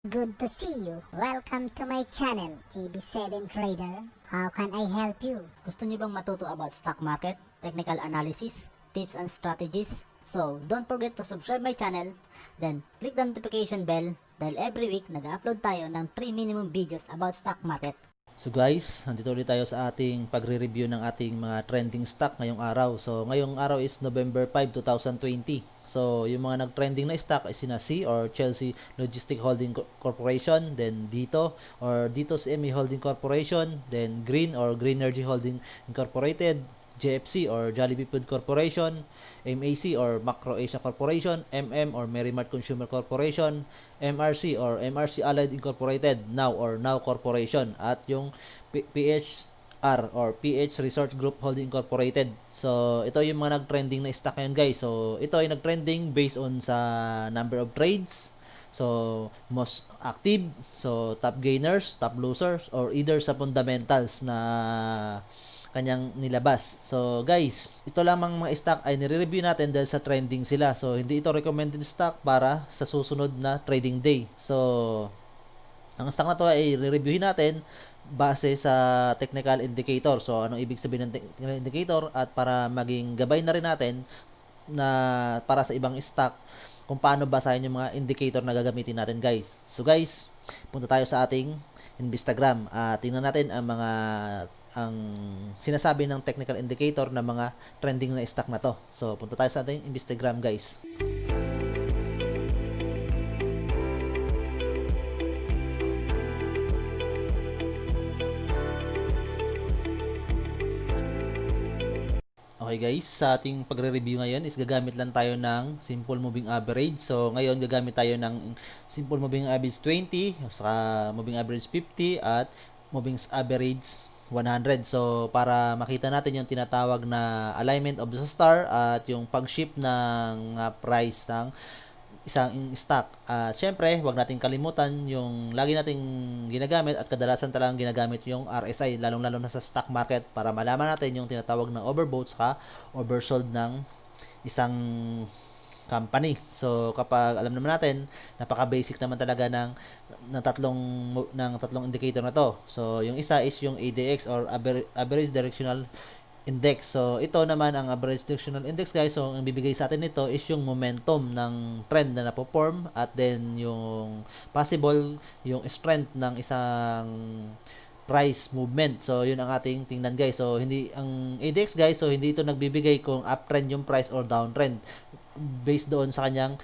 Good to see you. Welcome to my channel, AB7 Trader. How can I help you? Gusto niyo bang matuto about stock market, technical analysis, tips and strategies? So, don't forget to subscribe my channel, then click the notification bell dahil every week nag-upload tayo ng 3 minimum videos about stock market. So guys, nandito ulit tayo sa ating pagre-review ng ating mga trending stock ngayong araw. So ngayong araw is November 5, 2020. So yung mga nag-trending na stock ay sina C or Chelsea Logistic Holding Corporation, then Dito or Dito's ME Holding Corporation, then Green or Green Energy Holding Incorporated, JFC or Jollibee Food Corporation, MAC or Macro Asia Corporation, MM or Merrimart Consumer Corporation, MRC or MRC Allied Incorporated, Now or Now Corporation, at yung PHR or PH Resort Group Holding Incorporated. So, ito yung mga nag-trending na stock ngayon guys. So, ito ay nag-trending based on sa number of trades. So, most active, so top gainers, top losers, or either sa fundamentals na kanyang nilabas. So guys, ito lamang mga stock ay nire-review natin dahil sa trending sila. So hindi ito recommended stock para sa susunod na trading day. So ang stock na to ay re-reviewin natin base sa technical indicator. So anong ibig sabihin ng technical indicator, at para maging gabay na rin natin na para sa ibang stock kung paano basahin yung mga indicator na gagamitin natin guys. So guys, punta tayo sa ating Instagram at tingnan natin ang sinasabi ng technical indicator na mga trending na stock na to. So punta tayo sa ating Instagram guys. Okay guys, sa ating pagre-review ngayon is gagamit lang tayo ng simple moving average. So ngayon gagamit tayo ng simple moving average 20, saka moving average 50 at moving average 100. So para makita natin yung tinatawag na alignment of the star at yung pag-shift ng price ng isang stock. Syempre, huwag nating kalimutan yung lagi nating ginagamit at kadalasan talagang ginagamit yung RSI, lalong-lalo na sa stock market, para malaman natin yung tinatawag na overbought sa oversold ng isang company. So kapag alam naman natin, napaka-basic naman talaga ng tatlong indicator na to. So yung isa is yung ADX or average directional index. So, ito naman ang average directional index guys. So, ang bibigay sa atin nito is yung momentum ng trend na napo-form at then yung possible, yung strength ng isang price movement. So, yun ang ating tingnan guys. So, hindi ang ADX guys, so hindi ito nagbibigay kung uptrend yung price or downtrend based doon sa kanyang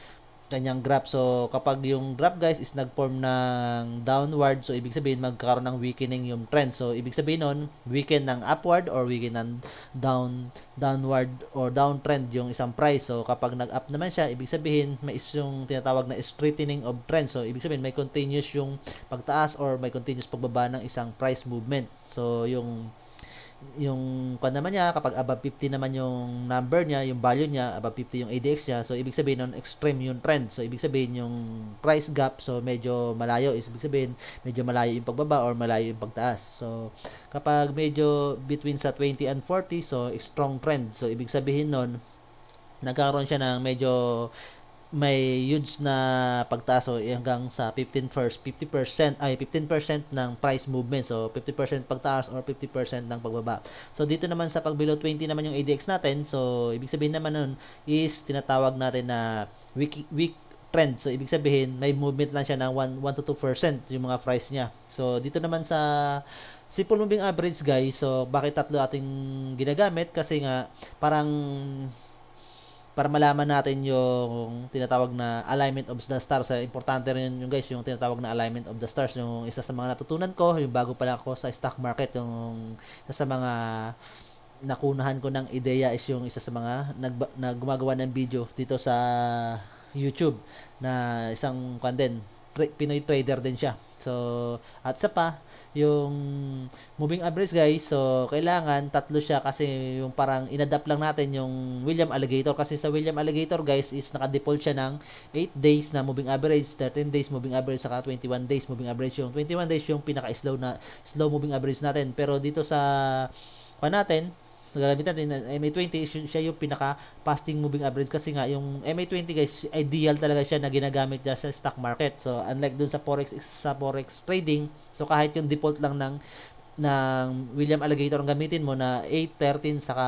graph. So kapag yung graph guys is nag-form ng downward, so ibig sabihin magkakaroon ng weakening yung trend. So ibig sabihin nun, weaken ng upward or weaken ng downward or downtrend yung isang price. So kapag nag-up naman siya, ibig sabihin may yung tinatawag na straightening of trend. So ibig sabihin may continuous yung pagtaas or may continuous pagbaba ng isang price movement. So yung kung naman niya, kapag above 50 naman yung number niya, yung value niya, above 50 yung ADX niya, so ibig sabihin nun extreme yung trend. So ibig sabihin yung price gap, so medyo malayo, ibig sabihin medyo malayo yung pagbaba or malayo yung pagtaas. So kapag medyo between sa 20 and 40, so strong trend. So ibig sabihin nun nagkakaroon siya ng medyo may huge na pagtaas, so hanggang sa 50% ng price movement. So 50% pagtaas or 50% ng pagbaba. So dito naman sa pag below 20 naman yung ADX natin, so ibig sabihin naman nun is tinatawag natin na weak trend. So ibig sabihin may movement lang siya ng 1 to 2% yung mga price niya. So dito naman sa simple moving average guys, so bakit tatlo ating ginagamit? Kasi nga parang para malaman natin yung tinatawag na alignment of the stars. Importante rin yung guys, yung tinatawag na alignment of the stars. Yung isa sa mga natutunan ko, yung bago pa lang ako sa stock market, yung isa sa mga nakunahan ko ng ideya is yung isa sa mga gumagawa ng video dito sa YouTube na isang Pinoy trader din siya. So, at sa pa, yung moving average guys, so kailangan tatlo siya kasi yung parang inadapt lang natin yung William Alligator, kasi sa William Alligator guys is naka-default siya ng 8 days na moving average, 13 days moving average, saka 21 days moving average. Yung 21 days yung pinaka-slow moving average natin. Pero dito sa natin So gagamit natin ng MA20 siya yung pinaka fasting moving average kasi nga yung MA20 guys ideal talaga siya na ginagamit dyan sa stock market. So unlike dun sa forex trading, so kahit yung default lang ng William Alligator ang gamitin mo na 8, 13 saka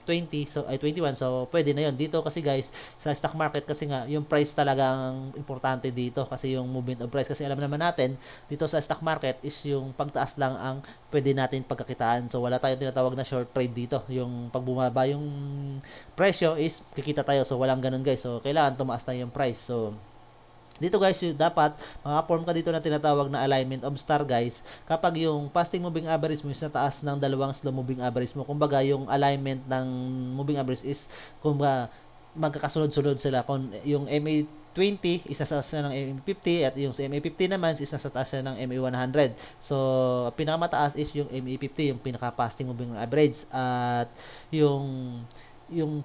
20 so ay 21 so pwede na yon dito kasi guys sa stock market kasi nga yung price talagang importante dito kasi yung movement of price kasi alam naman natin dito sa stock market is yung pagtaas lang ang pwede natin pagkakitaan so wala tayong tinatawag na short trade dito yung pag bumaba yung presyo is kikita tayo so walang ganun guys so kailangan tumaas na yung price so dito guys, dapat maka-form ka dito na tinatawag na alignment of star guys. Kapag yung fasting moving average mo is nataas ng dalawang slow moving average mo. Kumbaga yung alignment ng moving average is kumbaga magkakasunod-sunod sila. Kung yung MA20 is nasa taas na ng MA50 at yung sa MA50 naman is nasa taas na ng MA100. So, pinakamataas is yung MA50, yung pinaka-fasting moving average. At yung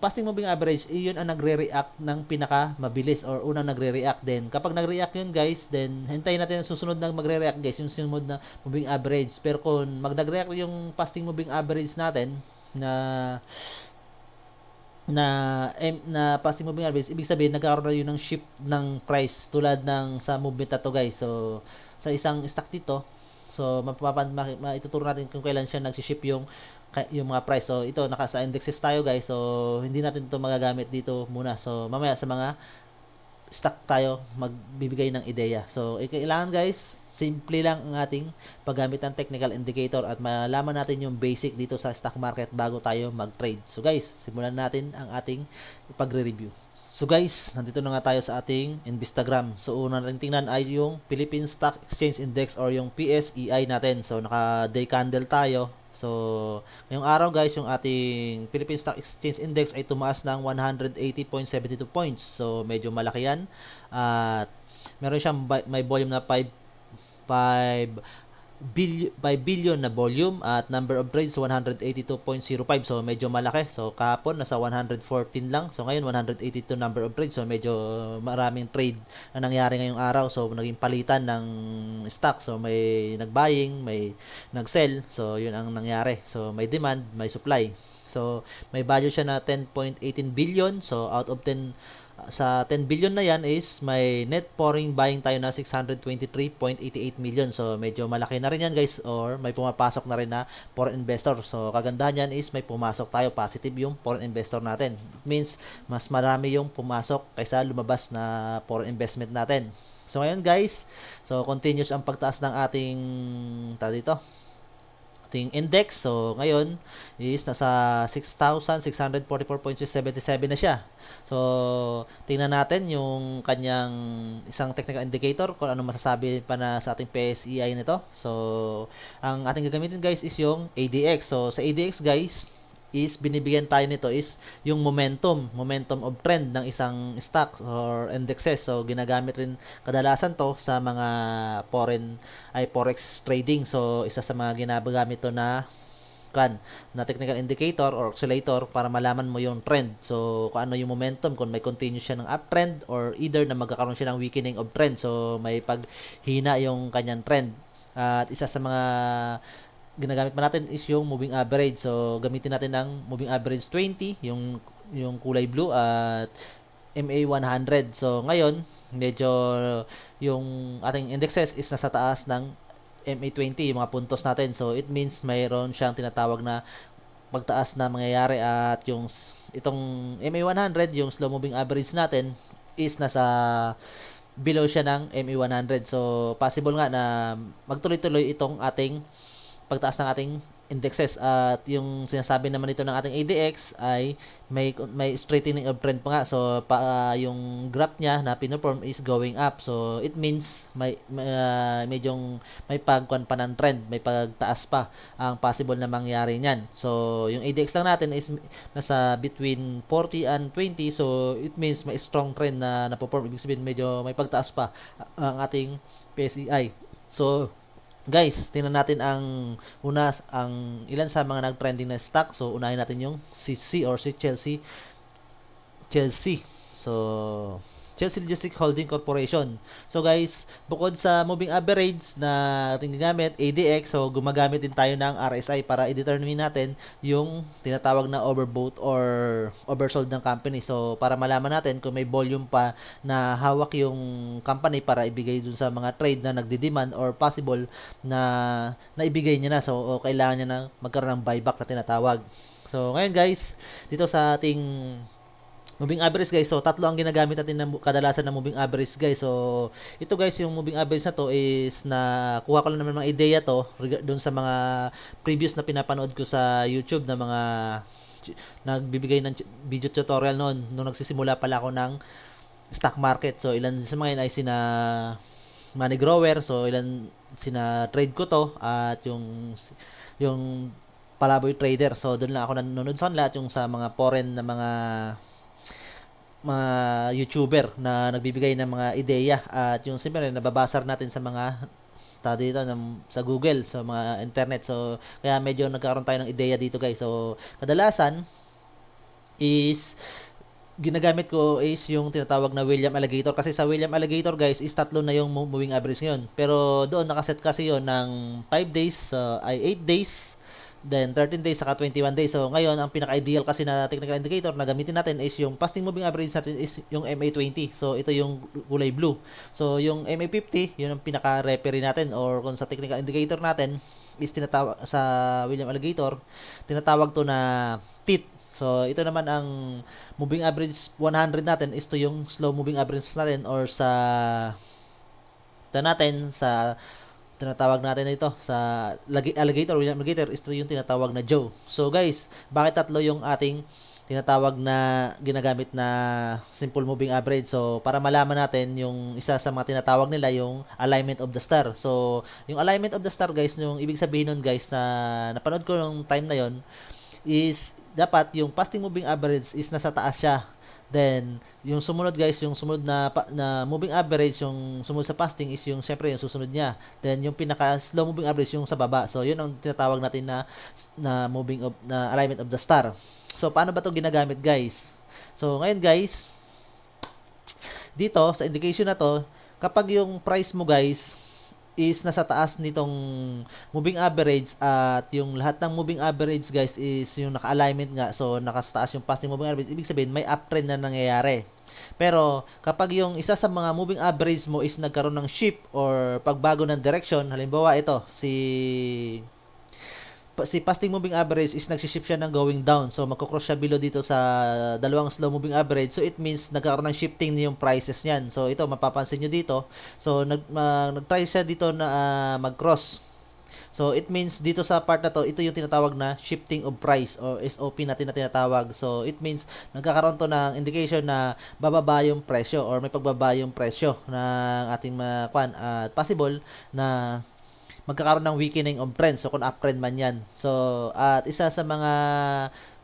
fasting moving average, yun ang nagre-react ng pinaka mabilis or unang nagre-react din. Kapag nagre-react yun guys, then hintayin natin ang susunod na magre-react guys, yung sunod na moving average. Pero kung mag-nagre-react yung fasting moving average natin na fasting moving average, ibig sabihin nagkaroon na yun ng shift ng price tulad ng sa movement na to guys. So, sa isang stock dito, so maituturo natin kung kailan siya nag-shift yung mga price. So, ito, nasa indexes tayo guys. So, hindi natin ito magagamit dito muna. So, mamaya sa mga stock tayo magbibigay ng ideya. So, kailangan guys, simple lang ang ating paggamit ng technical indicator at malaman natin yung basic dito sa stock market bago tayo mag-trade. So, guys, simulan natin ang ating pagre-review. So guys, nandito na nga tayo sa ating Instagram. So una natin tingnan ay yung Philippine Stock Exchange Index or yung PSEI natin. So naka day candle tayo. So ngayong araw guys, yung ating Philippine Stock Exchange Index ay tumaas ng 180.72 points. So medyo malaki yan. At meron siyang may volume na 5 billion na volume at number of trades 182.05 so medyo malaki so kahapon nasa 114 lang so ngayon 182 number of trades so medyo maraming trade na nangyari ngayong araw so naging palitan ng stock so may nag-buying may nag-sell so yun ang nangyari so may demand may supply so may value siya na 10.18 billion so out of 10 sa 10 billion na yan is may net foreign buying tayo na 623.88 million. So, medyo malaki na rin yan guys or may pumapasok na rin na foreign investor. So, kagandahan yan is may pumasok tayo. Positive yung foreign investor natin. It means, mas marami yung pumasok kaysa lumabas na foreign investment natin. So, ngayon guys, so continuous ang pagtaas ng ating index. So, ngayon is nasa 6,644.77 na siya. So, tingnan natin yung kanyang isang technical indicator kung ano masasabi pa na sa ating PSEI nito. So, ang ating gagamitin guys is yung ADX. So, sa ADX guys, is binibigyan tayo nito is yung momentum of trend ng isang stock or indexes. So, ginagamit rin kadalasan to sa mga forex trading. So, isa sa mga ginagamit to na technical indicator or oscillator para malaman mo yung trend. So, kung ano yung momentum, kung may continue siya ng uptrend or either na magkakaroon siya ng weakening of trend. So, may paghina yung kanyang trend. At isa sa mga ginagamit pa natin is yung moving average. So, gamitin natin ng moving average 20, yung kulay blue at MA100. So, ngayon, medyo yung ating indexes is nasa taas ng MA20, yung mga puntos natin. So, it means mayroon siyang tinatawag na pagtaas na mangyayari at itong MA100, yung slow moving average natin is nasa below siya ng MA100. So, possible nga na magtuloy-tuloy itong ating pagtaas ng ating indexes at yung sinasabi naman ito ng ating ADX ay may straightening of trend pa nga so yung graph niya na pinoform is going up so it means medyong may pagkuan pa ng trend may pagtaas pa ang possible na mangyari niyan so yung ADX lang natin is nasa between 40 and 20 so it means may strong trend na napoform ibig sabihin medyo may pagtaas pa ang ating PSEI so guys, tingnan natin ang ilan sa mga nag-trending na stock. So, unahin natin yung si Chelsea. So, Chelsea Logistics Holding Corporation. So guys, bukod sa moving average na ating gagamit, ADX, so gumagamit din tayo ng RSI para i-determine natin yung tinatawag na overbought or oversold ng company. So, para malaman natin kung may volume pa na hawak yung company para ibigay dun sa mga trade na nagdi-demand or possible na naibigay niya na. So, o kailangan niya na magkaroon ng buyback na tinatawag. So, ngayon guys, dito sa ating moving average guys, so tatlo ang ginagamit natin na kadalasan na moving average guys. So ito guys, yung moving average na to is na kuha ko lang naman mga ideya to doon sa mga previous na pinapanood ko sa YouTube na mga nagbibigay ng video tutorial noon nung nagsisimula pala ako ng stock market. So ilan sa mga yun ay sina money grower, so ilan sina trade ko to at yung palaboy trader. So doon lang ako nanonood sa kanila at yung sa mga foreign na mga YouTuber na nagbibigay ng mga ideya at yung siyempre nababasa natin sa mga dito sa Google, sa mga internet. So kaya medyo nagkaroon tayo ng ideya dito guys. So kadalasan is ginagamit ko is yung tinatawag na William Alligator, kasi sa William Alligator guys is tatlo na yung moving average ngayon, pero doon nakaset kasi yon ng 5 days ay 8 days, then 13 days saka 21 days. So ngayon ang pinaka-ideal kasi na technical indicator na gamitin natin is yung fasting moving average natin is yung MA20. So ito yung kulay blue. So yung MA50 yun ang pinaka-referee natin, or kung sa technical indicator natin is tinatawag sa William Alligator, tinatawag to na TIT. So ito naman ang moving average 100 natin is to yung slow moving average natin, or sa tinatawag natin ito sa alligator, William Alligator, ito yung tinatawag na Joe. So guys, bakit tatlo yung ating tinatawag na ginagamit na simple moving average? So para malaman natin yung isa sa mga tinatawag nila yung alignment of the star. So yung alignment of the star guys, yung ibig sabihin nun guys na napanood ko nung time na yon is dapat yung fasting moving average is nasa taas siya. Then, yung sumunod guys, yung sumunod na moving average, yung sumunod sa fasting is yung syempre yung susunod niya. Then, yung pinaka slow moving average yung sa baba. So, yun ang tinatawag natin na alignment of the star. So, paano ba 'to ginagamit guys? So, ngayon guys, dito sa indication na 'to, kapag yung price mo guys is nasa taas nitong moving average at yung lahat ng moving average guys is yung naka-alignment nga, so nakataas yung fasting moving average, ibig sabihin may uptrend na nangyayari. Pero kapag yung isa sa mga moving average mo is nagkaroon ng shift or pagbago ng direction, halimbawa ito si fasting moving average is nagsishift siya ng going down, so magkocross siya below dito sa dalawang slow moving average, so it means nagkaroon ng shifting yung prices niyan. So ito mapapansin nyo dito, so nag-try siya dito na mag-cross, so it means dito sa part na to, ito yung tinatawag na shifting of price or SOP natin na tinatawag. So it means nagkakaroon to ng indication na bababa yung presyo or may pagbaba yung presyo ng ating at possible na magkakaroon ng weakening of trend. So, kung uptrend man yan. So, at isa sa mga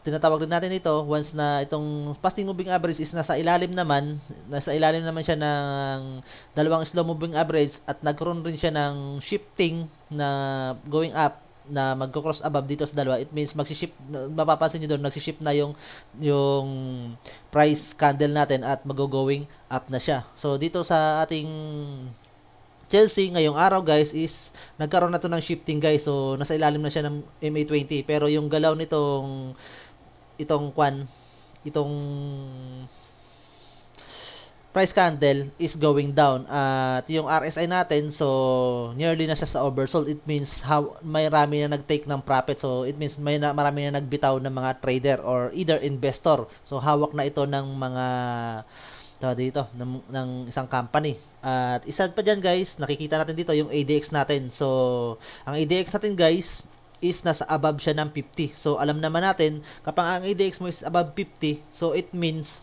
tinatawag din natin ito, once na itong fasting moving average is nasa ilalim naman siya ng dalawang slow moving average at nagkaroon rin siya ng shifting na going up na magko-cross above dito sa dalawa, it means magsi-shift, mapapansin niyo doon, nagsi-shift na yung price candle natin at mag-going up na siya. So, dito sa ating Chelsea ngayong araw guys is nagkaroon na to ng shifting guys. So nasa ilalim na siya ng MA20, pero yung galaw itong price candle is going down at yung RSI natin, so nearly na siya sa oversold. It means may marami na nag-take ng profit. So it means marami na nagbitaw ng mga trader or either investor. So hawak na ito ng mga dito ng isang company. At isa pa dyan guys, nakikita natin dito yung ADX natin. So ang ADX natin guys is nasa above siya ng 50. So alam naman natin, kapag ang ADX mo is above 50, so it means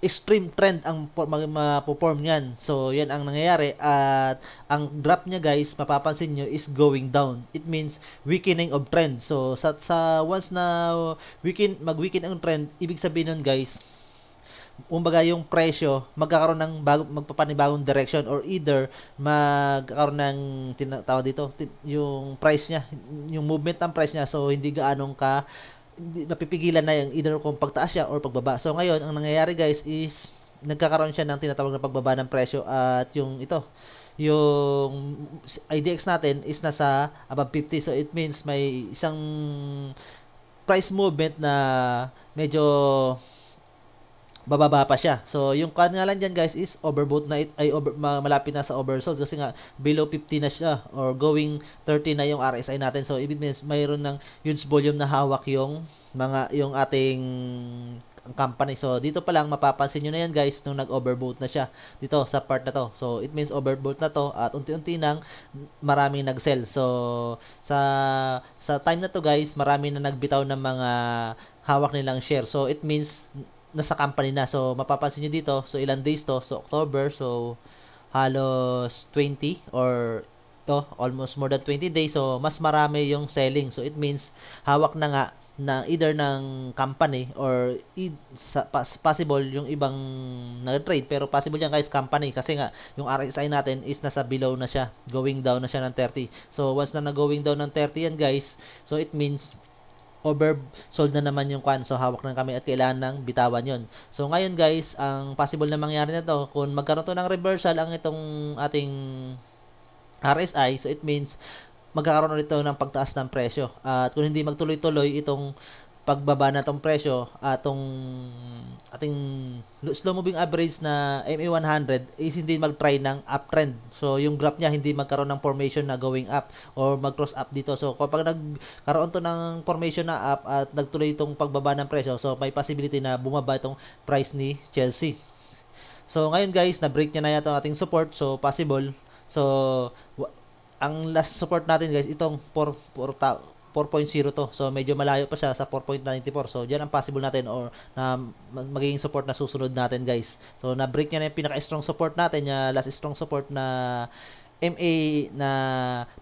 extreme trend ang ma-perform niyan. So yan ang nangyayari, at ang drop niya guys, mapapansin nyo is going down. It means weakening of trend. So sa once na mag-weaken ang trend, ibig sabihin nun guys, kumbaga yung presyo magkakaroon ng magpapanibagong direction, or either magkakaroon ng tinatawag dito yung price niya, yung movement ng price niya, so hindi gaanong ka hindi napipigilan na yung either kung pagtaas siya or pagbaba. So ngayon, ang nangyayari guys is nagkakaroon siya ng tinatawag na pagbaba ng presyo at yung IDX natin is nasa above 50. So it means may isang price movement na medyo bababa pa siya. So, yung kan nga lang dyan guys is overbought na malapit na sa oversold kasi nga below 50 na siya or going 30 na yung RSI natin. So, it means mayroon ng huge volume na hawak yung ating company. So, dito pa lang mapapansin nyo na yan guys nung nag-overbought na siya dito sa part na to. So, it means overbought na to at unti-unti nang maraming nag-sell. So, sa time na to guys, marami na nagbitaw ng mga hawak nilang share. So, it means nasa company na. So, mapapansin nyo dito. So, ilan days to? So, October. So, halos 20 or almost more than 20 days. So, mas marami yung selling. So, it means hawak na nga na either ng company or possible yung ibang nag-trade. Pero possible yan guys, company. Kasi nga, yung RSI natin is nasa below na siya. Going down na siya ng 30. So, once na going down ng 30 yan guys, so it means oversold na naman yung kwan. So, hawak na kami at kailangan ng bitawan yon. So, ngayon guys, ang possible na mangyari na to, kung magkaroon to ng reversal ang itong ating RSI, so it means magkakaroon ulit ito ng pagtaas ng presyo. At kung hindi magtuloy-tuloy itong pagbaba na itong presyo, atong ating slow moving average na MA100 is hindi mag-try ng uptrend. So, yung graph niya hindi magkaroon ng formation na going up or mag-cross up dito. So, kapag nagkaroon to ng formation na up at nagtuloy itong pagbaba ng presyo, so may possibility na bumaba itong price ni Chelsea. So, ngayon guys, na-break niya na yata ating support. So, possible. So, ang last support natin guys, itong 4.0 to. So, medyo malayo pa siya sa 4.94. So, dyan ang possible natin or na magiging support na susunod natin, guys. So, na-break niya na yung pinaka-strong support natin. Last strong support na MA na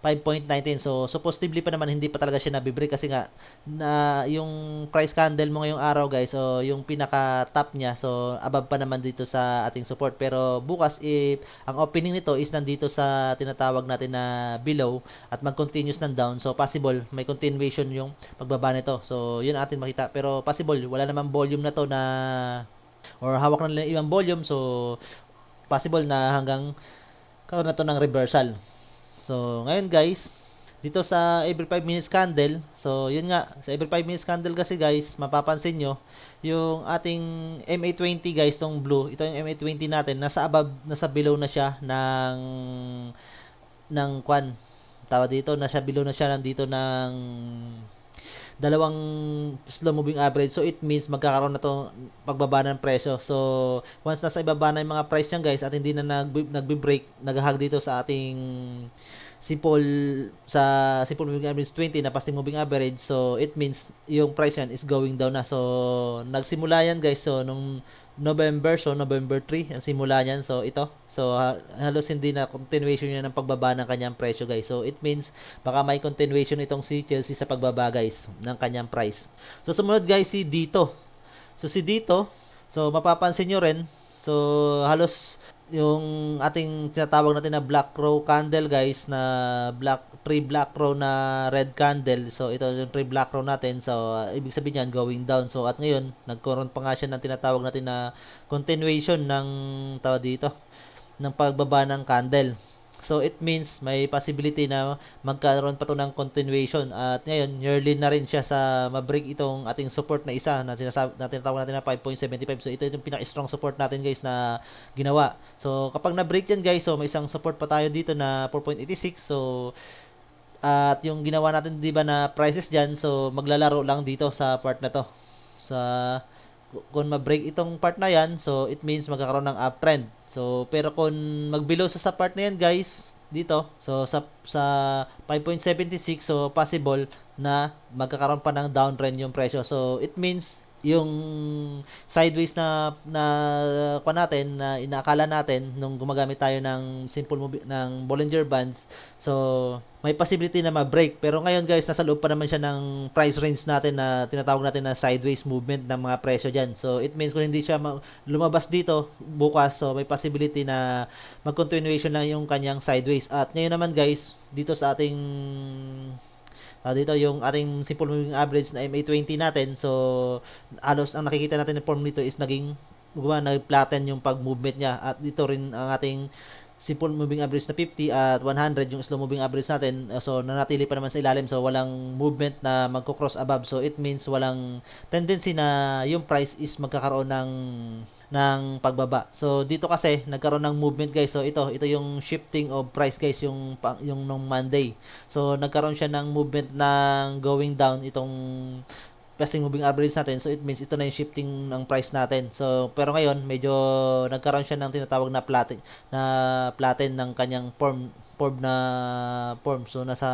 5.19. So, supposedly pa naman hindi pa talaga siya nabibreak kasi nga na yung price candle mo ngayong araw guys, so yung pinaka top niya, so above pa naman dito sa ating support. Pero bukas if ang opening nito is nandito sa tinatawag natin na below at mag-continuous ng down, so possible may continuation yung pagbaba nito. So, yun atin makita. Pero possible, wala namang volume na to na or hawak na nila ibang volume. So, possible na hanggang karoon na to ng reversal. So, ngayon guys, dito sa every 5 minutes candle, so yun nga, sa every 5 minutes candle kasi guys, mapapansin nyo, yung ating MA20 guys, tong blue, ito yung MA20 natin, nasa above, nasa below na siya ng kwan. Tawag dito, nasa below na siya nandito ng dalawang slow moving average. So, it means magkakaroon na itong pagbaba ng presyo. So, once nasa ibaba na yung mga price niyan guys at hindi na nagbe-break, naghahag dito sa ating simple moving average 20 na fasting moving average. So, it means yung price niyan is going down na. So, nagsimula yan guys. So, nung November 3 ang simula niyan. So, ito. So, halos hindi na continuation niya ng pagbaba ng kanyang presyo guys. So, it means baka may continuation itong si Chelsea sa pagbaba guys ng kanyang price. So, sumunod guys si Dito. So, si Dito, so mapapansin nyo rin. So, halos yung ating tinatawag natin na black row candle guys, na pre-black row na red candle. So, ito yung pre-black row natin. So, ibig sabihin yan, going down. So, at ngayon, nagkaroon pa nga siya ng tinatawag natin na continuation ng tawag dito, ng pagbaba ng candle. So, it means may possibility na magkaroon pa to ng continuation. At ngayon, nearly na rin siya sa ma-break itong ating support na isa na tinatawag natin na 5.75. So, ito yung pinaka-strong support natin guys na ginawa. So, kapag na-break yan guys, so may isang support pa tayo dito na 4.86. So, at yung ginawa natin 'di ba na prices diyan, so maglalaro lang dito sa part na to. Sa kung ma-break itong part na yan, so it means magkakaroon ng uptrend. So pero kung mag-below sa part na yan guys, dito, so sa 5.76, so possible na magkakaroon pa ng downtrend yung presyo. So it means yung sideways na kuha natin, na inaakala natin nung gumagamit tayo ng ng Bollinger Bands, so may possibility na ma-break. Pero ngayon guys, nasa loob pa naman siya ng price range natin na tinatawag natin na sideways movement ng mga presyo dyan. So it means kung hindi siya lumabas dito bukas, so may possibility na mag-continuation lang yung kanyang sideways. At ngayon naman guys, dito sa ating Dito yung ating simple moving average na MA20 natin. So, alos ang nakikita natin na form dito is nag-flatten yung pag-movement niya. At dito rin ang ating simple moving average na 50 at 100 yung slow moving average natin. So, nanatili pa naman sa ilalim. So, walang movement na magko-cross above. So, it means walang tendency na yung price is magkakaroon ng pagbaba. So dito kasi nagkaroon ng movement guys. So ito yung shifting of price guys yung nung Monday. So nagkaroon siya ng movement ng going down itong fasting moving average natin. So it means ito na yung shifting ng price natin. So pero ngayon medyo nagkaroon siya ng tinatawag na flatten ng kanyang form. So nasa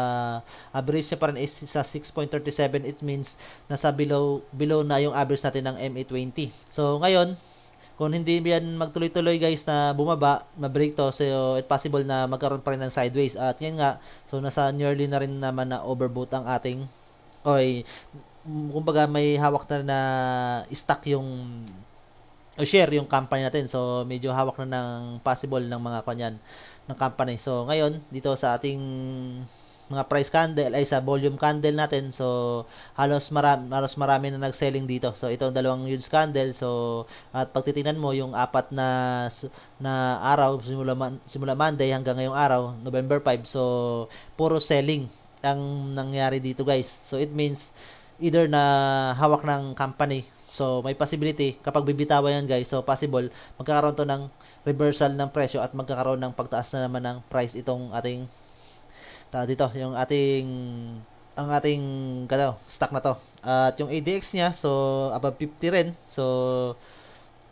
average niya pa rin is sa 6.37. It means nasa below na yung average natin ng MA20. So ngayon kung hindi yan magtuloy-tuloy guys na bumaba, ma-break to, so it's possible na magkaroon pa rin ng sideways. At yan nga, so nasa nearly na rin naman na overbought ang ating, kumbaga may hawak na stock yung o share yung company natin. So medyo hawak na ng possible ng mga kanyan ng company. So ngayon, dito sa ating mga price candle ay sa volume candle natin, so halos marami na nag-selling dito. So itong dalawang huge candle, so at pag titingnan mo yung apat na araw simula Monday hanggang ngayong araw November 5, so puro selling ang nangyari dito guys. So it means either na hawak ng company, so may possibility kapag bibitawan yan guys, so possible magkakaroon to ng reversal ng presyo at magkakaroon ng pagtaas na naman ng price itong ating dito yung ang ating stock na to. At yung ADX niya, so above 50 rin. So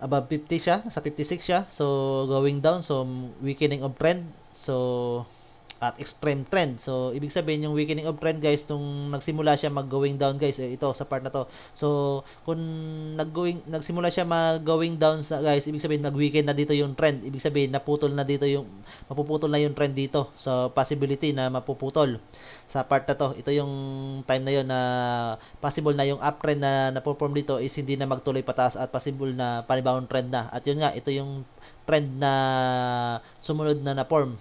above 50 siya, sa 56 siya. So going down, so weakening of trend. So at extreme trend. So ibig sabihin yung weakening of trend guys, nung nagsimula siya mag-going down guys, ito sa part na to. So kung nagsimula siya mag-going down guys, ibig sabihin nag-weaken na dito yung trend. Ibig sabihin mapuputol na yung trend dito. So possibility na mapuputol sa part na to. Ito yung time na yon na possible na yung uptrend na na-perform dito is hindi na magtuloy pataas at possible na panibawang trend na. At yun nga, ito yung trend na sumunod na form.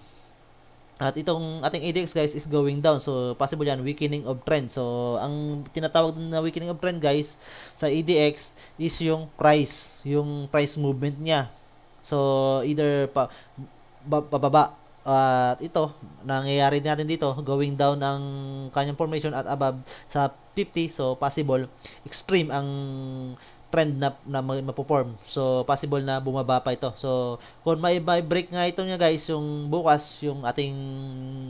At itong ating ADX guys is going down. So possible yan weakening of trend. So ang tinatawag na weakening of trend guys sa ADX is yung price movement niya. So either pababa. At ito nangyayari natin dito, going down ang kanyang formation at above sa 50. So possible extreme ang trend na mapoform. So possible na bumaba pa ito. So kung may break nga ito niya guys, yung bukas yung ating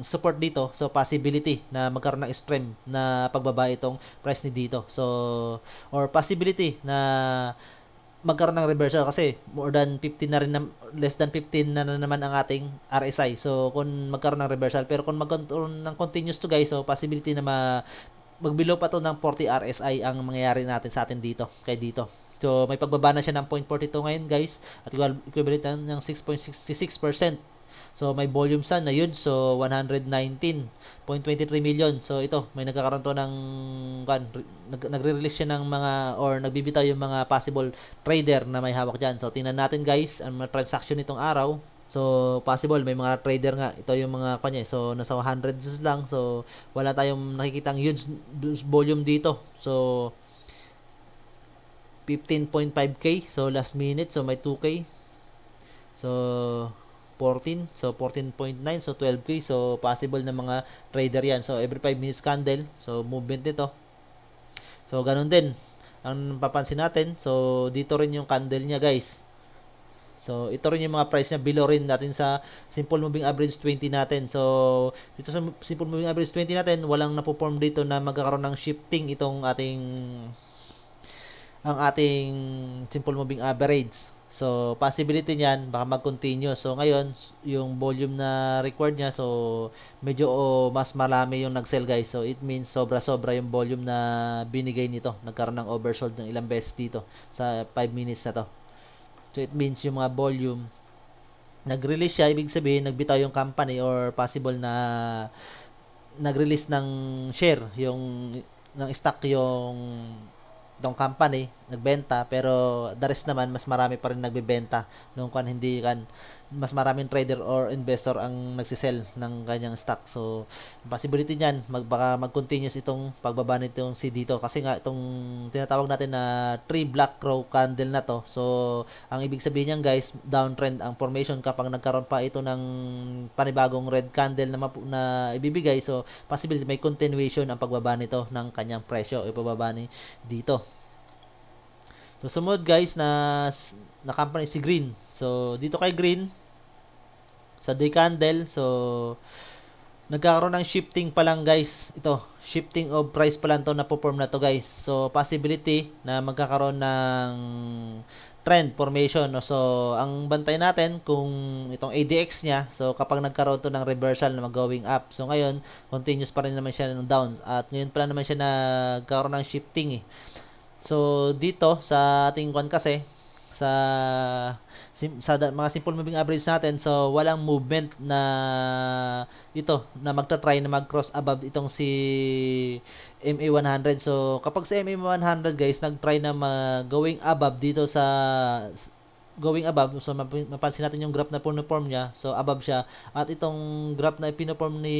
support dito, so possibility na magkaroon ng extreme na pagbaba itong price ni dito. So or possibility na magkaroon ng reversal kasi more than 15 na rin less than 15 na naman ang ating RSI. So kung magkaroon ng reversal, pero kung magkaroon ng continuous to guys, so possibility na magbelow pa to ng 40 RSI ang mangyayari natin sa atin dito, kay dito. So may pagbaba na siya ng 0.42 ngayon guys, at equivalent ng 6.66%. So may volume sa na yun, so 119.23 million. So ito, may nagkakaroon to ng nagre-release siya ng mga or nagbibitaw yung mga possible trader na may hawak diyan. So tingnan natin guys ang mga transaction nitong araw. So possible may mga trader nga, ito yung mga kanya. So nasa 100 lang. So wala tayong nakikitang huge volume dito. So 15.5k, so last minute, so may 2k. So 14, so 14.9, so 12k. So possible na mga trader yan. So every 5 minutes candle, so movement nito. So ganun din ang papansin natin. So dito rin yung candle niya guys. So ito rin yung mga price niya, below rin natin sa simple moving average 20 natin. So dito sa simple moving average 20 natin, walang napoform dito na magkakaroon ng shifting itong ang ating simple moving average. So possibility niyan baka mag-continue. So ngayon yung volume na required niya, so medyo mas marami yung nag-sell guys. So it means sobra-sobra yung volume na binigay nito. Nagkaroon ng oversold ng ilang beses dito sa 5 minutes na to. So it means yung mga volume nag-release siya, ibig sabihin nagbitaw yung company or possible na nag-release ng share ng stock yung company nagbenta, pero the rest naman mas marami pa rin nagbebenta nung kan hindi kan mas maraming trader or investor ang nagsisell ng kanyang stock. So, possibility niyan baka mag-continuous itong pagbaba nitong si dito kasi nga itong tinatawag natin na 3 black crow candle na to. So, ang ibig sabihin niyan guys, downtrend ang formation kapag nagkaroon pa ito ng panibagong red candle na ibibigay. So, possibility may continuation ang pagbaba nito ng kanyang presyo o pababa ni dito. So, sumunod guys na company si Green. So, dito kay Green, sa day candle, so, nagkakaroon ng shifting pa lang guys. Ito, shifting of price pa lang to na perform na to guys. So, possibility na magkakaroon ng trend formation. No? So, ang bantay natin kung itong ADX niya, so kapag nagkaroon to ng reversal na mag-going up. So, ngayon, continuous pa rin naman siya ng down. At ngayon pa lang naman siya nagkaroon ng shifting eh. So, dito sa ating kwan kasi, mga simple moving average natin, so walang movement na ito na magta-try na mag-cross above itong si MA100. So, kapag sa MA100 guys, nag-try na going above dito sa going above, so mapansin natin yung graph na pinoform niya, so above siya, at itong graph na pinoform ni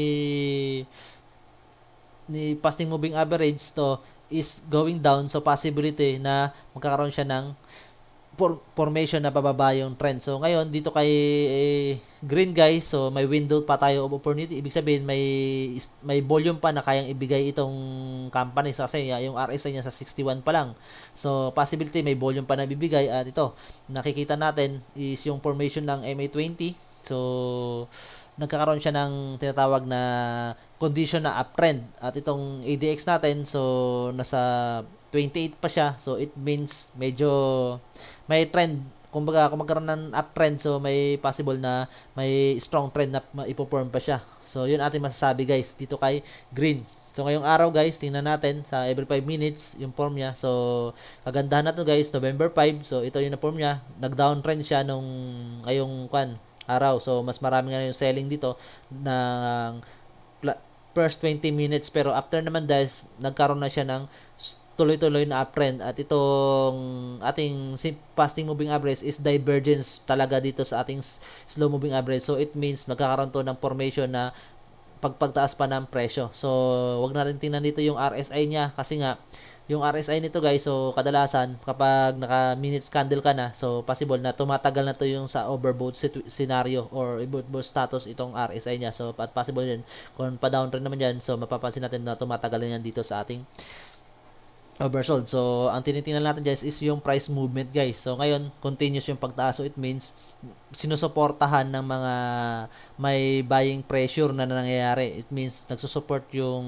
fasting moving average to is going down, so possibility na magkakaroon siya ng formation na bababa yung trend. So ngayon dito kay Green guys, so may window pa tayo of opportunity. Ibig sabihin may volume pa na kayang ibigay itong company kasi yung RSI niya sa 61 pa lang. So possibility may volume pa na bibigay, at ito nakikita natin is yung formation ng MA20. So nagkakaroon siya ng tinatawag na condition na uptrend, at itong ADX natin so nasa 28 pa siya, so it means medyo may trend. Kumbaga kung magkaroon ng uptrend, so may possible na may strong trend na ipo-form pa siya. So yun ating masasabi guys dito kay Green. So ngayong araw guys, tingnan natin sa every 5 minutes yung form niya. So kagandahan na to guys, November 5. So ito yung na-form niya. Nag-downtrend siya nung ngayong araw. So mas marami nga yung selling dito ng first 20 minutes, pero after naman guys, nagkaroon na siya ng tuloy-tuloy na uptrend, at itong ating fasting moving average is divergence talaga dito sa ating slow moving average. So it means magkakaroon to ng formation na pagtaas pa ng presyo. So wag na rin tingnan dito yung RSI niya kasi nga yung RSI nito guys, so kadalasan kapag naka minutes candle ka na, so possible na tumatagal na to yung sa overbought scenario or overbought status itong RSI niya. So at possible din kung pa downtrend naman yan, so mapapansin natin na tumatagal na yan dito sa ating oversold. So, ang tinitingnan natin guys is yung price movement guys. So, ngayon, continuous yung pagtaas. So, it means, sinusuportahan ng mga may buying pressure na nangyayari. It means, nagsusupport yung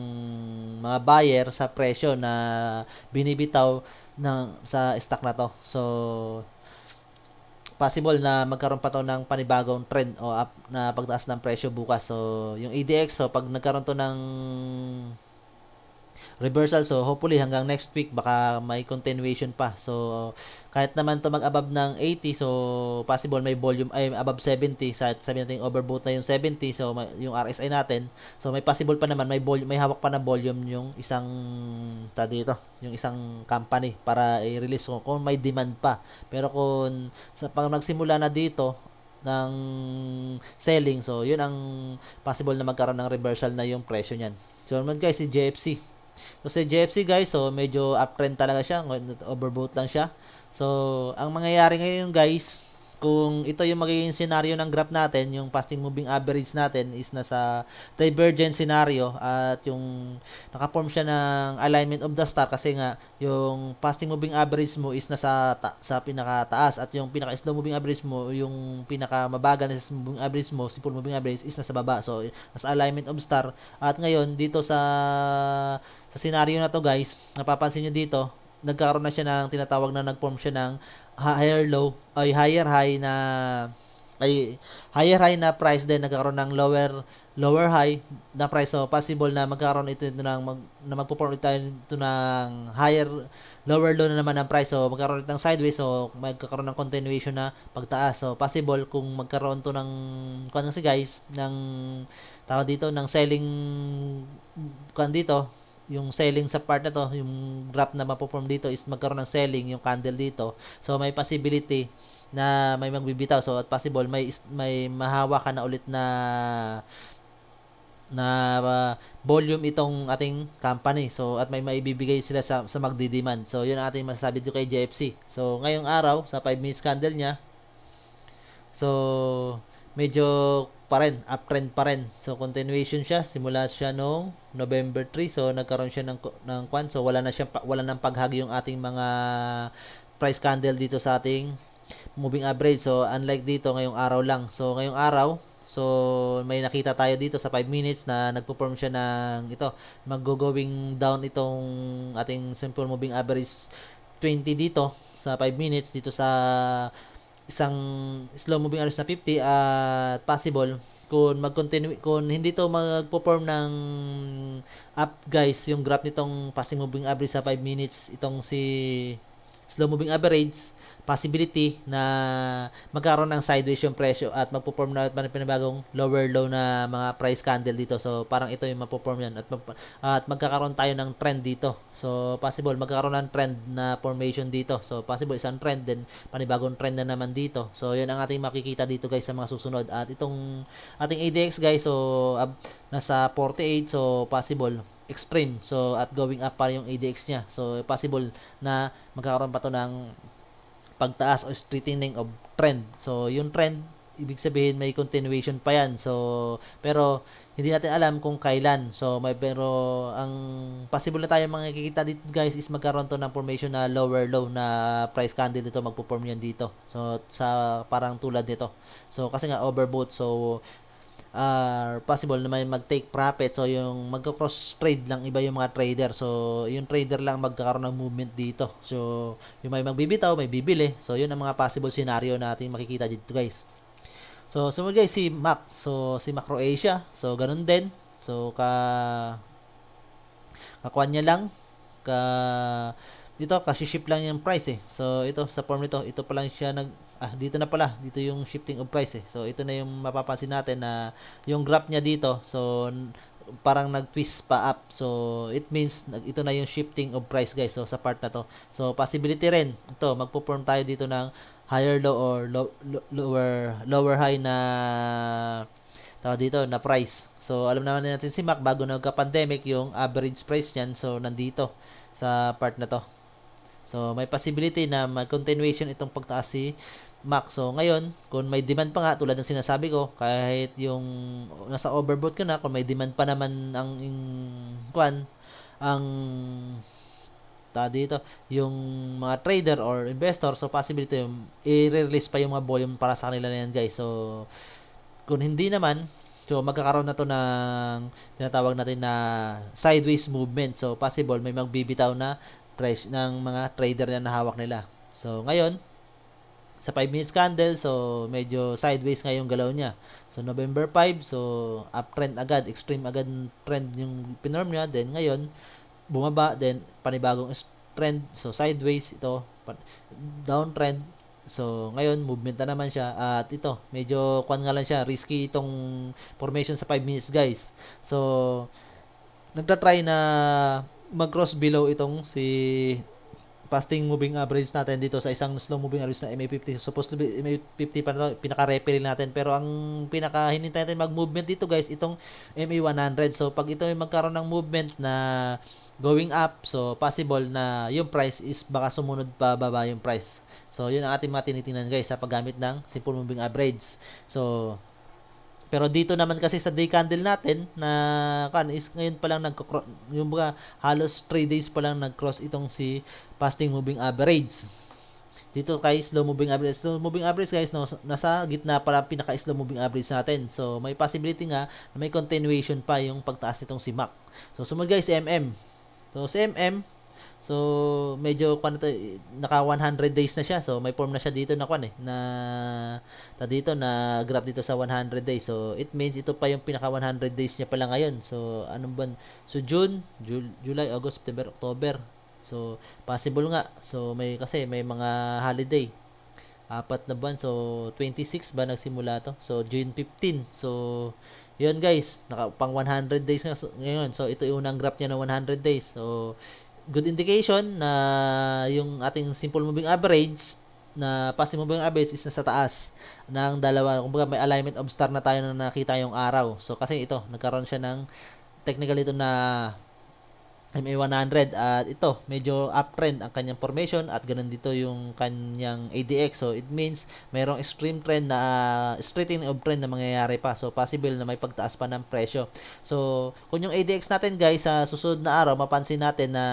mga buyer sa presyo na binibitaw sa stock na to. So, possible na magkaroon pa to ng panibagong trend o up na pagtaas ng presyo bukas. So, yung EDX, so, pag nagkaroon to ng reversal, so hopefully hanggang next week baka may continuation pa. So kahit naman to mag-above ng 80, so possible may volume ay above 70, sa sabi natin overbought na yung 70, so yung RSI natin, so may possible pa naman may volume, may hawak pa na volume yung isang dito, yung isang company para i-release kung may demand pa. Pero kung sa pag nagsimula na dito ng selling, so yun ang possible na magkaroon ng reversal na yung presyo niyan. So naman guys, si JFC. So si JFC guys, so medyo uptrend talaga siya, overbought lang siya. So ang mangyayari ngayon guys, kung ito yung magiging scenario ng graph natin, yung fasting moving average natin is nasa divergent scenario, at yung naka-form siya ng alignment of the star kasi nga yung fasting moving average mo is nasa sa pinakataas, at yung pinaka-slow moving average mo, yung pinaka-mabagal na moving average mo, simple moving average is nasa baba. So nasa alignment of star. At ngayon dito sa scenario na to guys, napapansin nyo dito, nagkaroon na siya ng tinatawag na nag-form siya ng higher low ay higher high na price, din nagkaroon ng lower high na price. So possible na magkaroon ito ng magpo-form ito ng higher lower low na naman ng price. So magkaroon ito ng sideways, so magkakaroon ng continuation na pagtaas. So possible kung magkaroon to ng kasi guys ng tawag dito ng selling dito yung selling sa part na to, yung graph na mapoform dito is magkaroon ng selling yung candle dito. So may possibility na may magbibitaw. So at possible may mahawa ka na ulit na volume itong ating company. So at may maibibigay sila sa magdi-demand. So yun ang ating masasabi dito kay JFC. So ngayong araw sa 5 minutes candle niya, so medyo pa rin, uptrend pa rin. So continuation siya, simula siya nung November 3. So nagkaroon siya ng kwan. So wala nang paghag yung ating mga price candle dito sa ating moving average. So unlike dito ngayong araw lang. So ngayong araw, so may nakita tayo dito sa 5 minutes na nagpo-form siya ng ito, maggo-going down itong ating simple moving average 20 dito sa 5 minutes dito sa isang slow moving average na 50 at possible kung hindi to magpo-form ng up guys yung graph nitong passing moving average sa 5 minutes itong si slow moving average possibility na magkaroon ng sideways yung presyo at magpo-form na ng pinabagong lower low na mga price candle dito. So parang ito yung mapo-form yan at magkakaroon tayo ng trend dito. So possible magkakaroon ng trend na formation dito. So possible isang trend din panibagong trend na naman dito. So yun ang ating makikita dito guys sa mga susunod. At itong ating ADX guys, so nasa 48, so possible extreme. So at going up pa yung ADX niya. So possible na magkakaroon pa to ng pagtaas o straightening of trend. So, yung trend, ibig sabihin may continuation pa yan. So, pero hindi natin alam kung kailan. So, pero ang possible na tayo makikita dito guys is magkaroon to ng formation na lower low na price candle dito, magpo-form yan dito. So, sa parang tulad nito. So, kasi nga overbought. So, possible na may mag-take profit. So, yung magko-cross trade lang iba yung mga trader. So, yung trader lang magkakaroon ng movement dito. So, yung may magbibitaw, may bibili. So, yun ang mga possible scenario na ating makikita dito guys. So, sumunod guys si Mac. So, si Macro Asia. So, ganun din. So, kakuha niya lang. Dito, kasi-ship lang yung price eh. So, ito, sa form nito, ito pa lang siya dito na pala. Dito yung shifting of price eh. So, ito na yung mapapansin natin na yung graph niya dito. So, parang nag-twist pa up. So, it means, ito na yung shifting of price guys. So, sa part na to. So, possibility rin. Ito, magpo-form tayo dito ng higher low or lower high na tawag dito na price. So, alam naman natin si Mac bago nagka-pandemic, yung average price niyan. So, nandito sa part na to. So, may possibility na mag-continuation itong pagtaas si Mac. So, ngayon, kung may demand pa nga, tulad ng sinasabi ko, kahit yung nasa overbought ka na, kung may demand pa naman ang dito, yung mga trader or investor, so possibility yung i-release pa yung mga volume para sa kanila na yan guys. So, kung hindi naman, so magkakaroon na to ng tinatawag natin na sideways movement. So, possible may magbibitaw na price ng mga trader na hawak nila. So, ngayon, sa 5 minutes candle, so medyo sideways nga yung galaw niya. So, November 5, so uptrend agad, extreme agad trend yung pinorm niya. Then, ngayon, bumaba, then panibagong trend. So, sideways, ito, downtrend. So, ngayon, movement na naman siya. At ito, medyo nga lang siya, risky itong formation sa 5 minutes guys. So, nagtatry na mag-cross below itong si fasting moving average natin dito sa isang slow moving average na MA50. Supposed to be MA50 pa na pinaka-referee natin. Pero ang pinaka-hinintay natin mag-movement dito guys, itong MA100. So, pag ito ay magkaroon ng movement na going up, so possible na yung price is baka sumunod pa baba yung price. So, yun ang ating mga tinitingnan guys sa paggamit ng simple moving average. So, pero dito naman kasi sa day candle natin na is ngayon pa lang yung mga halos 3 days pa lang nag-cross itong si fasting moving average. Dito kay slow moving average. Slow moving average guys, no, nasa gitna pa lang pinaka slow moving average natin. So may possibility nga na may continuation pa yung pagtaas nitong si MAC. So sumunod guys si MM. So si MM, so medyo naka 100 days na siya. So may form na siya dito na dito na graph dito sa 100 days. So it means ito pa yung pinaka 100 days niya pala ngayon. So anong buwan? So June, July, August, September, October. So possible nga. So kasi may mga holiday. 4 na buwan. So 26 ba nagsimula to? So June 15. So yun guys, pang 100 days ngayon. So ito yung unang graph niya na 100 days. So good indication na yung ating simple moving average na passive moving average is nasa taas ng dalawa. Kumbaga may alignment of star na tayo na nakita yung araw. So kasi ito, nagkaroon siya ng technical ito na MA100 at ito medyo uptrend ang kanyang formation at ganun dito yung kanyang ADX. So it means mayroong extreme trend na straightening of trend na mangyayari pa. So possible na may pagtaas pa ng presyo. So kung yung ADX natin guys sa susunod na araw mapansin natin na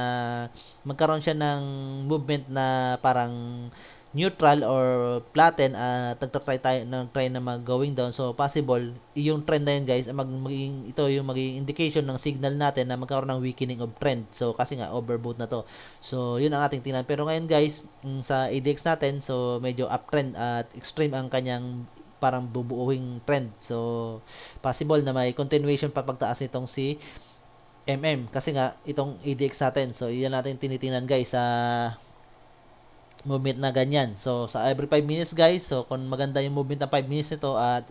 magkaroon siya ng movement na parang neutral or flatten at nagtry na mag-going down. So possible yung trend na yun guys magiging ito yung magiging indication ng signal natin na magkaroon ng weakening of trend. So kasi nga overbought na to. So yun ang ating tingnan. Pero ngayon guys sa ADX natin so medyo uptrend at extreme ang kanyang parang bubuuing trend. So possible na may continuation pa pagtaas nitong si kasi nga itong ADX natin. So yan natin tinitingnan guys sa movement na ganyan. So sa every 5 minutes guys, so kung maganda yung movement ng 5 minutes nito at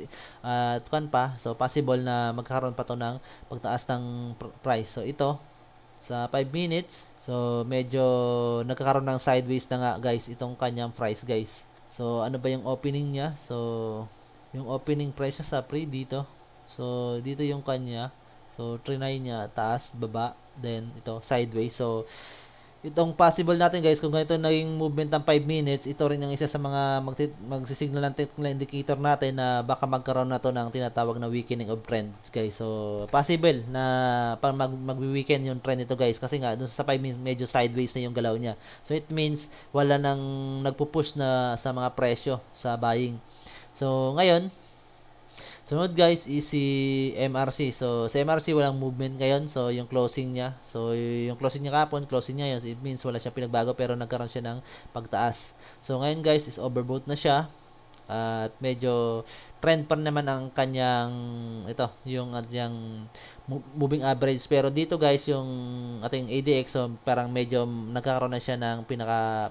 kan pa, so possible na magkakaroon pa to ng pagtaas ng price. So ito sa 5 minutes, so medyo nagkakaroon ng sideways na nga guys itong kanyang price guys. So ano ba yung opening niya? So yung opening price niya sa pre dito. So dito yung kanya. So 39 niya taas, baba, then ito sideways. So itong possible natin guys, kung ganito naging movement ng 5 minutes, ito rin yung isa sa mga magsisignal ng technical indicator natin na baka magkaroon na to ng tinatawag na weakening of trends guys. So possible na pag magwi-weaken yung trend nito guys kasi nga dun sa 5 minutes medyo sideways na yung galaw niya. So it means wala nang nagpo-push na sa mga presyo sa buying. So ngayon sunod guys is si MRC. So sa MRC walang movement ngayon. So yung closing niya. So yung closing niya kapon, closing niya yun. So, it means wala siyang pinagbago pero nagkaroon siya ng pagtaas. So ngayon guys is overbought na siya. At medyo trend pa naman ang kanyang yung moving average. Pero dito guys yung ating ADX so parang medyo nagkakaroon na siya ng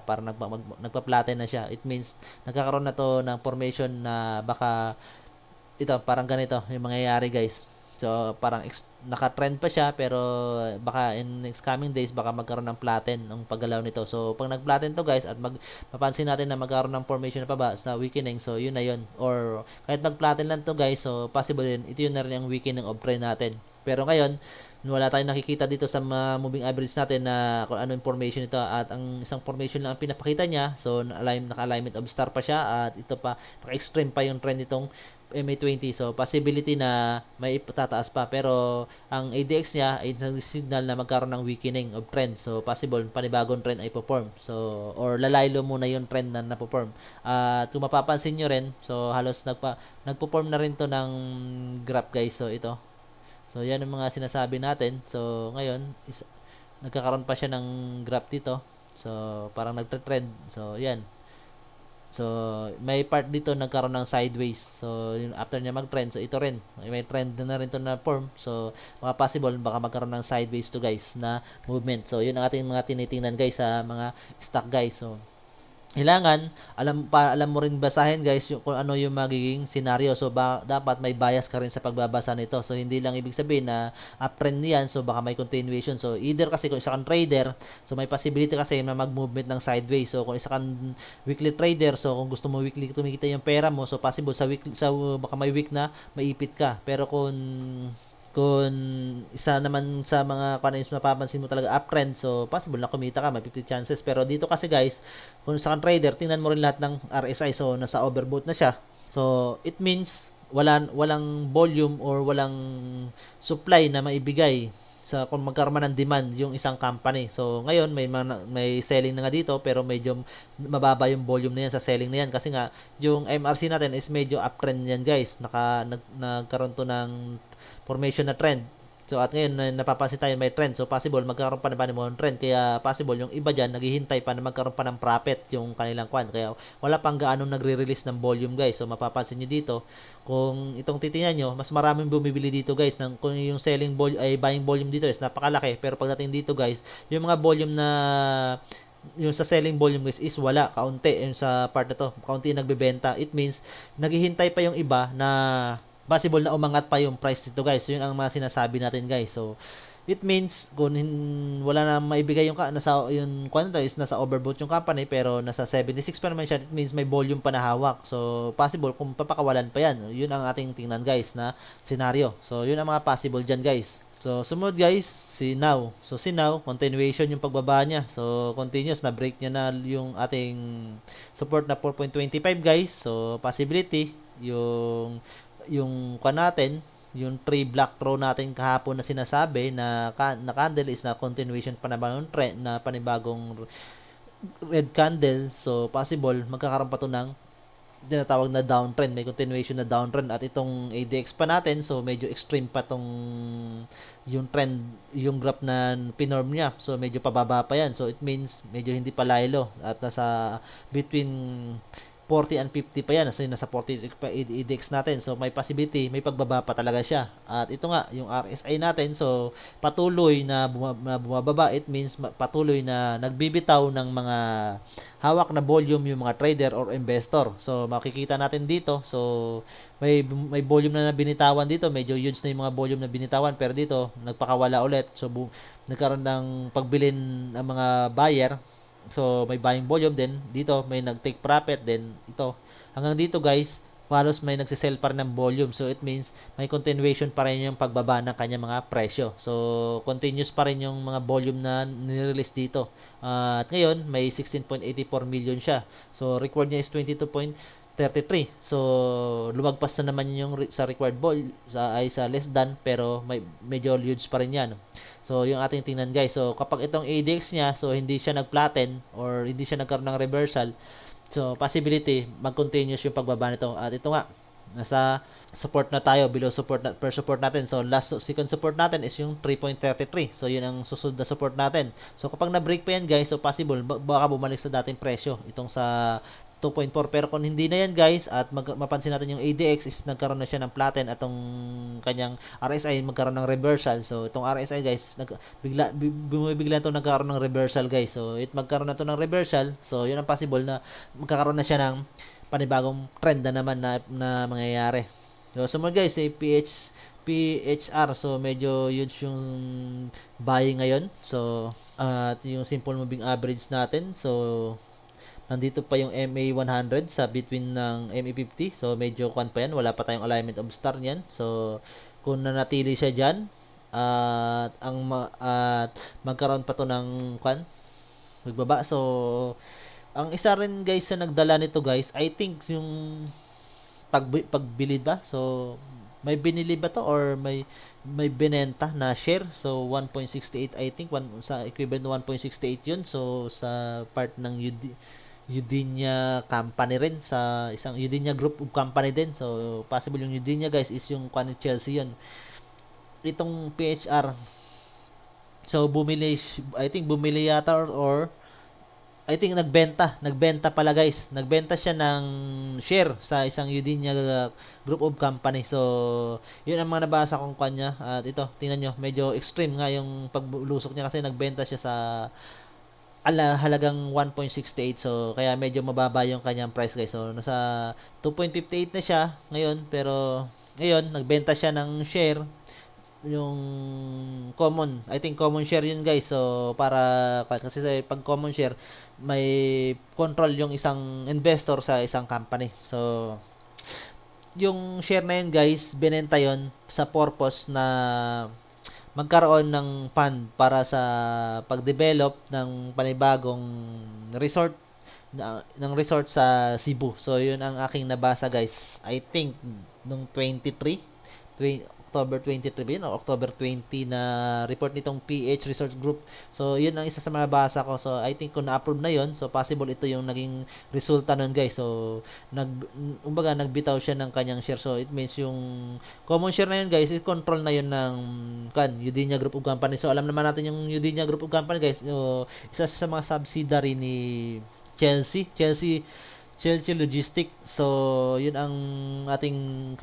parang nagpa-flatten na siya. It means nagkakaroon na to ng formation na baka ito parang ganito yung mangyayari guys. So parang naka-trend pa siya pero baka in next coming days baka magkaroon ng flatten ng paggalaw nito. So pag nag-flatten to guys at mapapansin natin na magkaroon ng formation na paba sa weakening, so yun na yun. Or kahit mag-flatten lang to guys, so possible yun. Ito yun na rin yung weakening of trend natin. Pero ngayon wala tayong nakikita dito sa moving average natin na kung ano information ito at ang isang formation lang ang pinapakita niya. So naka-alignment of star pa siya at ito pa extreme pa yung trend nitong MA20. So possibility na may tataas pa pero ang ADX niya ay signal na magkaroon ng weakening of trend. So possible panibagong trend ay perform. So or lalaylo muna yung trend na na-perform. At kung mapapansin nyo rin, so halos nagpo-form na rin to ng graph guys. So ito. So yan ang mga sinasabi natin. So ngayon nagkakaroon pa siya ng graph dito. So parang nagtre-trend. So yan. So, may part dito nagkaroon ng sideways. So, after niya mag-trend, so ito rin. May trend na rin to na form. So, mga possible, baka magkaroon ng sideways to guys na movement. So, yun ang ating mga tinitingnan guys sa mga stock guys. So, kailangan alam mo rin basahin guys kung ano yung magiging scenario. So dapat may bias ka rin sa pagbabasa nito. So hindi lang ibig sabihin na uptrend niyan so baka may continuation. So either kasi kung isa kang trader, so may possibility kasi na mag-movement ng sideways. So kung isa kang weekly trader, so kung gusto mo weekly tumikita yung pera mo, so possible sa baka may week na maipit ka. Pero kung isa naman sa mga kanains mapapansin mo talaga uptrend, so possible na kumita ka, may 50 chances. Pero dito kasi guys, kung sa trader, tingnan mo rin lahat ng RSI, so nasa overbought na siya. So it means walang volume or walang supply na maibigay sa kung magkaroon man ng demand yung isang company. So ngayon may selling na nga dito pero medyo mababa yung volume na yan sa selling na yan kasi nga yung MRC natin is medyo uptrend yan guys. Nagkaroon to ng formation na trend. So at ngayon napapansin tayo may trend. So possible magkaroon pa na ba ng trend. Kaya possible yung iba dyan naghihintay pa na magkaroon pa ng profit yung kanilang kwan. Kaya wala pang gaanong nagre-release ng volume guys. So mapapansin nyo dito kung itong titingnan nyo mas maraming bumibili dito guys kung yung selling volume ay buying volume dito is napakalaki. Pero pagdating dito guys yung mga volume na yung sa selling volume guys is wala, kaunti yung sa part na to, kaunti yung nagbebenta. It means naghihintay pa yung iba na possible na umangat pa yung price nito guys. So, yun ang mga sinasabi natin guys. So it means kung wala na maibigay yung nasa yung quantity is nasa overbought yung company pero nasa 76 pa naman siya, it means may volume pa na hawak. So possible kung papakawalan pa yan. Yun ang ating tingnan guys na scenario. So yun ang mga possible dyan guys. So sumunod guys, si Now. So si Now, continuation yung pagbaba niya. So continuous na break niya na yung ating support na 4.25 guys. So possibility yung natin, yung 3 black row natin kahapon na sinasabi na candle is na continuation pa naman ng trend na panibagong red candle. So possible magkakaroon pa to ng tinatawag na downtrend, may continuation na downtrend. At itong ADX pa natin, so medyo extreme pa tong yung trend, yung graph na pinorm niya, so medyo pababa pa yan. So it means medyo hindi pa laylo at nasa between 40 and 50 pa yan. So nasa 40 pa ADX natin. So may possibility, may pagbaba pa talaga siya. At ito nga, yung RSI natin, so patuloy na bumababa. It means patuloy na nagbibitaw ng mga hawak na volume yung mga trader or investor. So makikita natin dito. So may volume na binitawan dito. Medyo huge na yung mga volume na binitawan. Pero dito, nagpakawala ulit. So nagkaroon ng pagbilin ang mga buyer. So, may buying volume din. Dito, may nag-take profit din. Ito. Hanggang dito, guys, halos may nagsisell pa rin ng volume. So, it means may continuation pa rin yung pagbaba ng kanyang mga presyo. So, continuous pa rin yung mga volume na nirelease dito. At ngayon, may 16.84 million siya. So, record niya is 22.33. So, lumagpas na naman yung sa required ay sa less than, pero may medyo huge pa rin yan. So, yung ating tingnan guys. So, kapag itong ADX niya, so hindi siya nag-flatten or hindi siya nagkaroon ng reversal, so possibility mag-continuous yung pagbaba nito. At ito nga, nasa support na tayo, below support per support natin. So, second support natin is yung 3.33. So, yun ang susunod na support natin. So, kapag na-break pa yan guys, so possible baka bumalik sa dating presyo itong sa 2.4. Pero kung hindi na yan guys, at mapansin natin yung ADX is nagkaroon na siya ng flatten at itong kanyang RSI magkaroon ng reversal. So itong RSI guys, bumibigla ito nagkaroon ng reversal guys. So magkaroon na ito ng reversal. So yun ang possible na magkakaroon na siya ng panibagong trend na naman na mangyayari. So sumunod guys, PHR. So medyo huge yung buying ngayon. So at yung simple moving average natin. So nandito pa yung MA100 sa between ng MA50. So, medyo kwan pa yan. Wala pa tayong alignment of star niyan. So, kung nanatili siya dyan, at magkaroon pa to ng kwan, magbaba. So, ang isa rin guys sa nagdala nito guys, I think yung pagbilid ba? So, may binili ba to or may binenta na share? So 1.68 I think, sa equivalent na 1.68 yun. So sa part ng Udinia company rin, sa isang Udinia group of company din. So possible yung Udinia guys is yung Quanti Chelsea yun. Itong PHR, so I think bumili yata or I think nagbenta pala guys. Nagbenta siya ng share sa isang Udinia group of company. So, yun ang mga nabasa kong kanya. At ito, tingnan nyo, medyo extreme nga yung paglusok niya kasi nagbenta siya sa halagang 1.68. So, kaya medyo mababa yung kanyang price guys. So, nasa 2.58 na siya ngayon. Pero, ngayon, nagbenta siya ng share yung common. I think common share yun guys. So, kasi pag common share, may control yung isang investor sa isang company. So, yung share na yun guys, binenta yun sa purpose na magkaroon ng fund para sa pag-develop ng panibagong resort sa Cebu. So, yun ang aking nabasa guys. I think nung October 23 o October 20 na report nitong PH Resort Group. So, yun ang isa sa mga nabasa ko. So, I think kung na-approve na yun, so possible ito yung naging resulta nun guys. So, nagbitaw siya ng kanyang share. So, it means yung common share na yun guys, control na yun ng Udinia Group of Company. So, alam naman natin yung Udinia Group of Company guys, isa sa mga subsidiary ni Chelsea Logistics. So, yun ang ating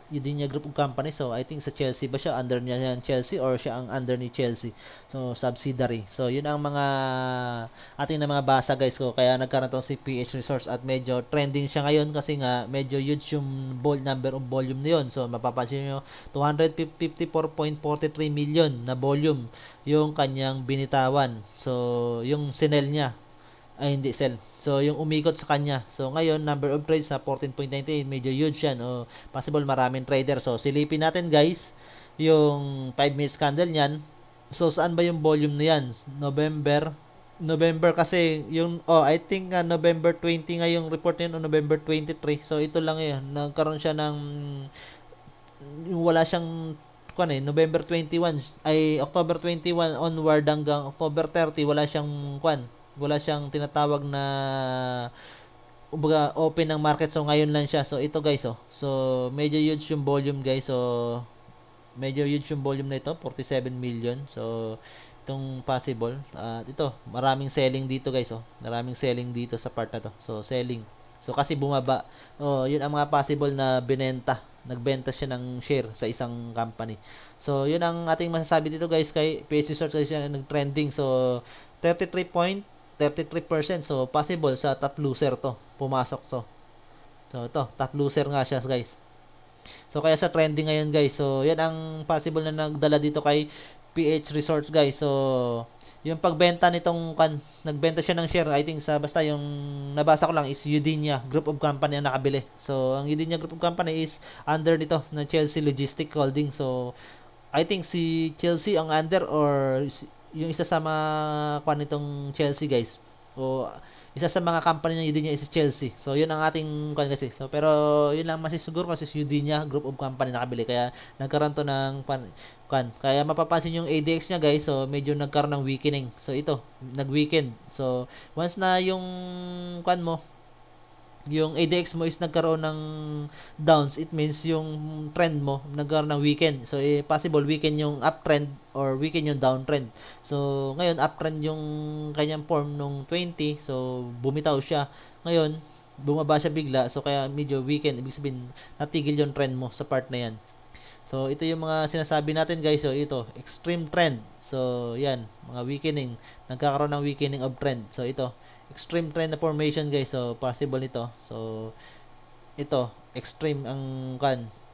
Udinia Group of Company. So I think sa Chelsea ba siya, under niya yan Chelsea, or siya ang under ni Chelsea, so subsidiary. So yun ang mga ating na mga basa guys ko, kaya nagkaroon tong si PH Resource at medyo trending siya ngayon kasi nga medyo huge yung number of volume na yun. So mapapansin nyo 254.43 million na volume yung kanyang binitawan. So yung sinel niya ay hindi sell. So, yung umikot sa kanya. So, ngayon, number of trades na 14.98, medyo huge yan. O, possible maraming trader. So, silipin natin guys, yung 5 minutes candle niyan. So, saan ba yung volume na yan? November kasi, yung, I think November 20 nga yung report niyan, o November 23. So, ito lang yun. Nagkaroon siya ng, wala siyang, November 21, ay October 21 onward hanggang October 30, wala siyang tinatawag na open ng market. So ngayon lang siya. So ito guys, so medyo huge yung volume guys. So medyo huge yung volume na ito, 47 million. So itong possible at ito maraming selling dito guys. Maraming selling dito sa part na to. So selling, so kasi bumaba. Yun ang mga possible na nagbenta siya ng share sa isang company. So yun ang ating masasabi dito guys kay PH Research, kasi siya nag-trending. So 33%. So, possible sa top loser to. Pumasok to. So, ito. Top loser nga siya, guys. So, kaya sa trending ngayon, guys. So, yan ang possible na nagdala dito kay PH Resorts, guys. So, yung pagbenta nitong nagbenta siya ng share, I think basta yung nabasa ko lang is Udinia Group of Company ang nakabili. So, ang Udinia Group of Company is under dito na Chelsea Logistic Holding. So, I think si Chelsea ang under, or yung isa sa mga nitong Chelsea guys, o isa sa mga company ng Udinia is Chelsea. So yun ang ating kasi. So pero yun lang masisiguro kasi Udinia Group of Company nakabili, kaya nagkaroon to ng kaya mapapansin yung ADX niya guys. So medyo nagkaroon ng weakening. So ito nag-weekend. So once na yung yung ADX mo is nagkaroon ng downs, it means yung trend mo nagkaroon ng weekend. So, possible weekend yung uptrend or weekend yung downtrend. So, ngayon, uptrend yung kanyang form nung 20. So, bumitaw siya. Ngayon, bumaba siya bigla. So, kaya medyo weekend. Ibig sabihin, natigil yung trend mo sa part na yan. So, ito yung mga sinasabi natin guys. So, ito, extreme trend. So, yan, mga weakening. Nagkakaroon ng weakening of trend. So, ito, extreme trend na formation guys. So possible nito. So ito extreme ang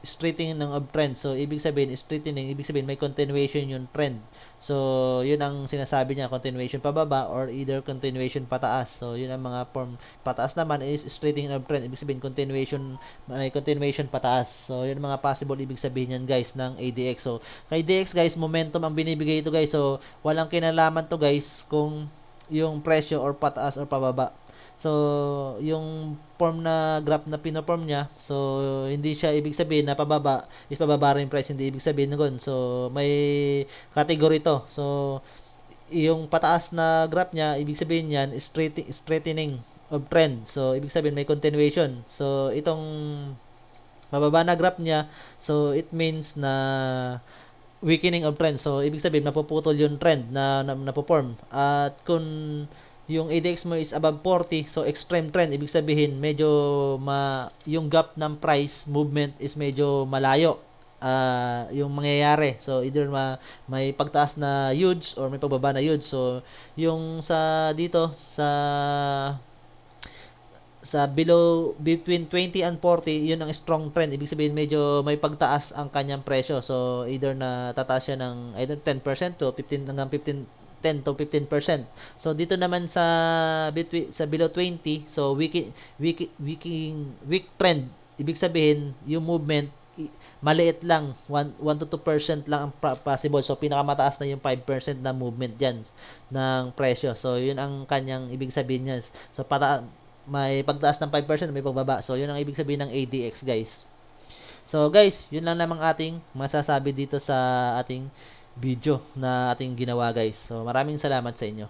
straightening ng uptrend. So ibig sabihin straightening, ibig sabihin may continuation yung trend. So yun ang sinasabi niya, continuation pababa or either continuation pataas. So yun ang mga form. Pataas naman is straightening of trend, ibig sabihin may continuation pataas. So yun ang mga possible ibig sabihin yan guys ng ADX. So kay DX guys, momentum ang binibigay ito guys. So walang kinalaman to guys kung yung presyo or pataas or pababa. So, yung form na graph na pinoform niya, so hindi siya ibig sabihin na pababa is pababa rin yung price, hindi ibig sabihin nun. So, may category to. So, yung pataas na graph niya, ibig sabihin niyan straightening of trend. So, ibig sabihin may continuation. So, itong mababa na graph niya, so it means na weakening of trend. So, ibig sabihin, napuputol yung trend na napoform. At kung yung ADX mo is above 40, so extreme trend, ibig sabihin, medyo yung gap ng price movement is medyo malayo. Yung mangyayari. So, either may pagtaas na huge or may pagbaba na huge. So, yung dito, sa below between 20 and 40, yun ang strong trend. Ibig sabihin medyo may pagtaas ang kanyang presyo. So either na tataas siya ng either 10% to 15 hanggang 10 to 15%. So dito naman sa below 20, so weak trend. Ibig sabihin yung movement maliit lang, 1 to 2% lang ang possible. So pinakamataas na yung 5% na movement diyan ng presyo. So yun ang kanyang ibig sabihin niya. So may pagtaas ng 5%, may pagbaba. So, yun ang ibig sabihin ng ADX, guys. So, guys, yun lang namang ating masasabi dito sa ating video na ating ginawa, guys. So, maraming salamat sa inyo.